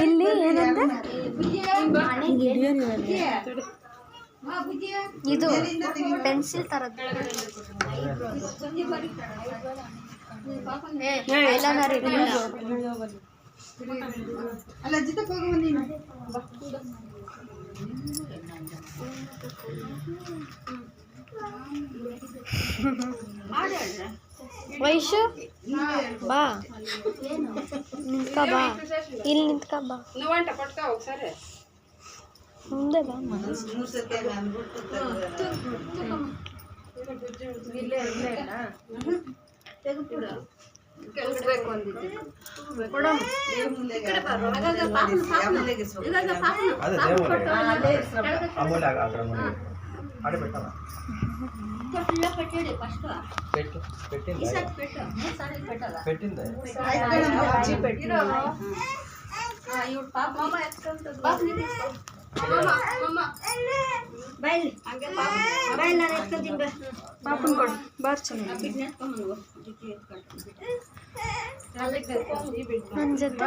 ಇಲ್ಲಿ ಏನಂತ ಇದು ಪೆನ್ಸಿಲ್ ತರದ್ದು ವೈಶು ಬಾ ನಿಂತ್ಕ ಬಾ ಇಲ್ಲಿ ನಿಂತ್ಕ ಬಾ ಮುಂದೆ ಬಾ ಪಾಪನ್ ಕೊಡು ಬಾರ್ ಚೆನ್ನಾಗಿ ನನ್ನ ಜೊತೆ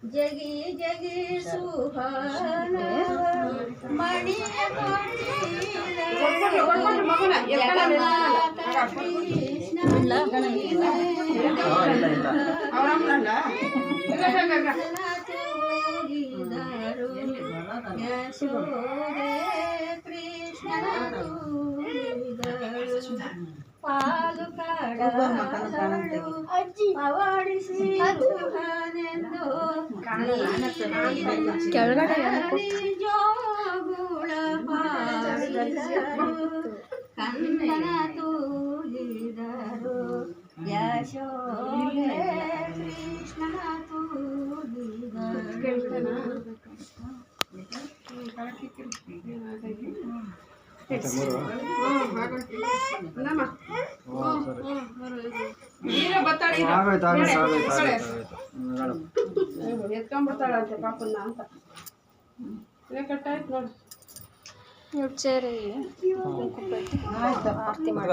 ಜಗಿ ಜಗಿ ಸುಹಾನ ಮಣಿಯ ಕೃಷ್ಣ ಪಾಲು ಅವಡಿಸಿ ಕೆಳಗಡೆ ಜೋಗುಳ ಕಂದನ ತೂಗಿದರು ಯಶೋದೆ ಕೃಷ್ಣ ತೂಗಿದರು ಎತ್ಕೊಂಡ್ಬಿಡ್ತಾಳಂತೆ ಪಾಪನ್ನ ಅಂತ ಕಟ್ಟಾಯ್ತು ನೋಡಿ ಚೇರಿ ಆರತಿ ಮಾಡಿ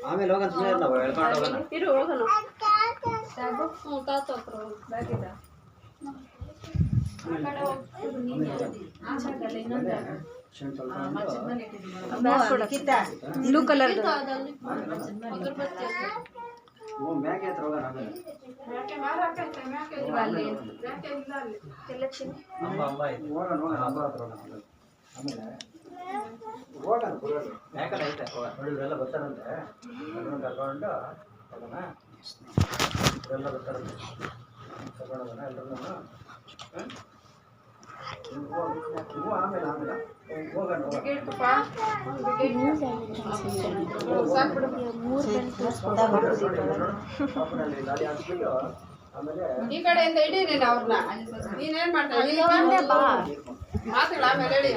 ಆಮೇಲೆ ಹೋಗೋಣ ಹೇಳ್ಕೊಂಡು ಹೋಗೋಣ ಇರು ಹೋಗೋಣ ಬ್ಲೂ ಕಲರ್ ಮ್ಯಾಕೆ ಹತ್ರ ಹೋಗೋಣ ಆಮೇಲೆ ಹೋಗೋಣ ಯಾಕಲ್ಲ ಐತೆ ಇವರೆಲ್ಲ ಬರ್ತಾರಂತೆ ಕರ್ಕೊಂಡು ಹೋಗೋಣ ಇವರೆಲ್ಲ ಬರ್ತಾರಂತೆ ಕರ್ಕೊಂಡು ಹೋಗೋಣ ಎಲ್ಲರೂ ಆಮೇಲೆ ಆಮೇಲೆ ಹೋಗೋಣ ಗಾಡಿ ಹಾಕ್ಬಿಟ್ಟು ಆಮೇಲೆ ಈ ಕಡೆಯಿಂದ ಇಡೀರಿ ಅವ್ರನ್ನ ನೀನೇನ್ ಮಾಡ್ತಾರೆ ಮಾತಾಡ ಆಮೇಲೆ ಹೇಳಿ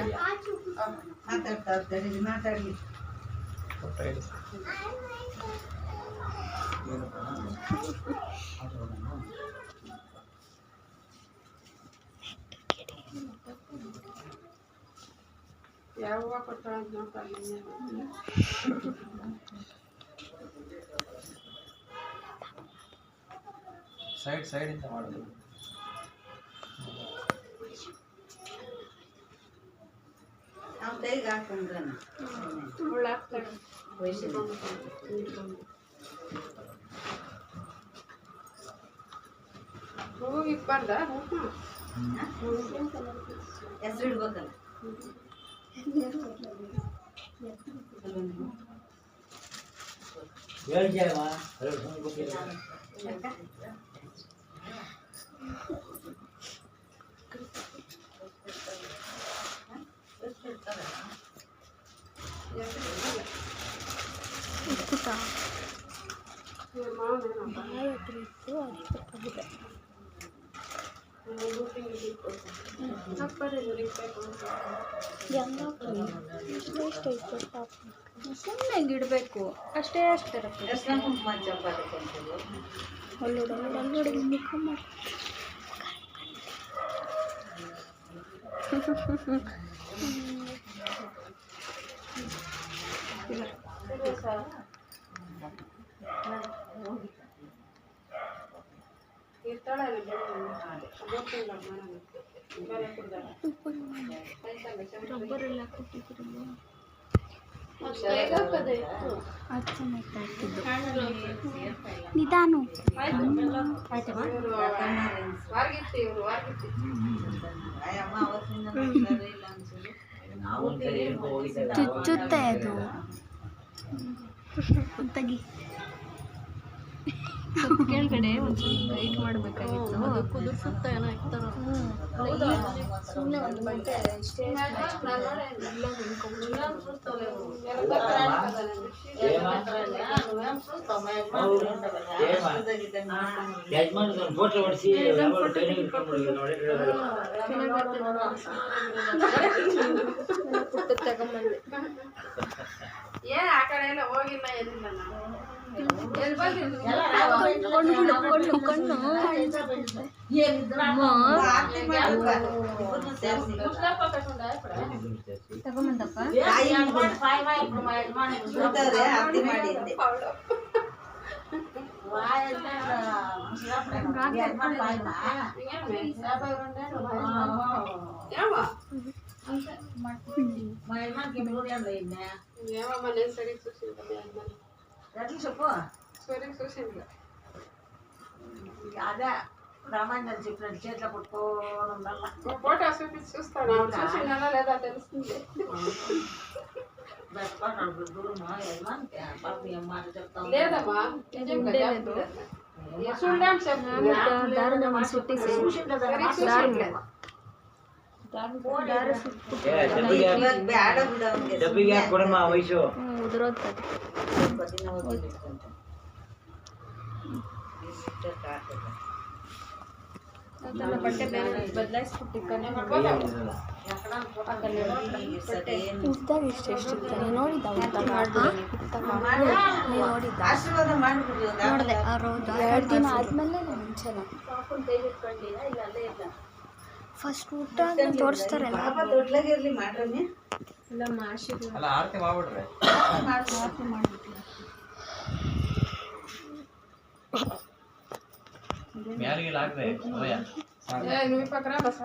ಮಾತಾಡ್ಲಿ ಯಾವ ಕೊಡ್ತಾಳ ಅಂತ ನೋಡ್ತಾರೆ ಸೈಡ್ ಇಂದ ಮಾಡೋದು ನಾವು ಕೈಗೆ ಹಾಕೊಂಡ್ರೆ ಹೂವು ಇಪ್ಪರ್ದ ಹೆಸರು ಇಡ್ಬೇಕಲ್ಲ ಹೌದಾ ಇವ್ರ ಮಾವನೇನಪ್ಪ ಸುಮ್ಮನೆ ಇಡಬೇಕು ಅಷ್ಟೇ ಅಷ್ಟೇ ಎಷ್ಟೇ ಕುಂಕುಮ ಚಪಾತಿ ಕೊಂಡ್ರು ಅಲ್ಲೋಡಿ ಮುಖ ಮಾಡಿ ಇರ್ತಾಳೆ ಗೊತ್ತಿಲ್ಲ ಬೇರೆ ಕುಡ್ದಾಳೆ ರಬ್ಬರೆಲ್ಲ ಕೊಟ್ಟಿದ್ರು ನಿಧಾನು ವಾರ್ಗಿತ್ತಿ ಇವ್ರು ವಾರ್ಗಿತ್ತಿ ಅಮ್ಮ ಅವತ್ತಿಂದ ನೋಡ್ತಾರೆ ಇಲ್ಲ ಅನ್ಸುದು ಚುಚ್ಚುತ್ತೆ ಅದು ತೆಗಿ ಕೆಳಗಡೆ ಒಂಚೂರು ಟೈಟ್ ಮಾಡಬೇಕಾಗಿತ್ತು ಕುದುರ್ಸುತ್ತೆ ಏನೋ ಇರ್ತಾರ ಸುಮ್ಮನೆ ಒಂದು ಬಟ್ಟೆ ಇಷ್ಟೇ ಫೋಟೋ ಹೊಡಿಸಿ ಪುಟ್ಟ ತಗೊಂಬಂದೆ ಏನ್ ಆ ಕಡೆ ಎಲ್ಲ ಹೋಗಿಲ್ಲ ಏನಿಲ್ಲ ನಾನು ಎಲ್ಲಿ ಬಂದಿದ್ದು ಕಣ್ಣು ಆರತಿ ಮಾಡುವ ಇಬ್ಬರನ್ನು ಸೇರಿಸಿ ಮುಸ್ಲಪ್ಪ ಕಟ್ಕೊಂಡ ತಗೊಂಬಂದಪ್ಪ ಕೂತವ್ರೆ ಆರತಿ ಮಾಡಿ ಅಂದೆ ಯಾವ ಮನೆ ಸರಿ ಸುಶೀಲ ಸರಿ ಸುಶೀಲ ఫోటో చూస్తాను చూసినా లేదా తెలుస్తుంది లేదమ్మా నిజంగా చూడడం దారుణ సుట్టేసి ಇವಾಗ ಬ್ಯಾಡ ಬಿಡ ಅವ್ನಿಗೆ ಡಬ್ಬಿಗೆ ಹಾಕಿ ಕೊಡಮ್ಮ ವಯಸ್ಸು ಉದುರೋಗ್ತದೆ ಸ್ವಲ್ಪ ದಿನ ಓದಿಟ್ಕೊಂತ ಅದೆಲ್ಲ ಬಟ್ಟೆ ಬೇರೆ ಬದಲಾಯಿಸ್ಬಿಟ್ಟು ಕನ್ನೆ ಆಶೀರ್ವಾದ ಮಾಡ್ಬಿಡಿ ನೋಡಿದೆ 2 ದಿನ ಆದ್ಮೇಲೆ ಮುಂಚೆನ ಫಸ್ಟ್ ಊಟ ತೋರಿಸ್ತಾರೆ ಪಾಪ ದೊಡ್ಡಲಾಗಿರ್ಲಿ ಮಾಡ್ರಮ್ಮಿ ಇಲ್ಲಮ್ಮ ಆಶೀರ್ವಾದ ಅಲ್ಲ ಆರತಿ ಮಾಡ್ಬಿಡ್ರಿ ಮ್ಯಾಲಿಗೆಲ್ಲ ಹಾಕ್ದೆ నువ్వు పక్కన బస్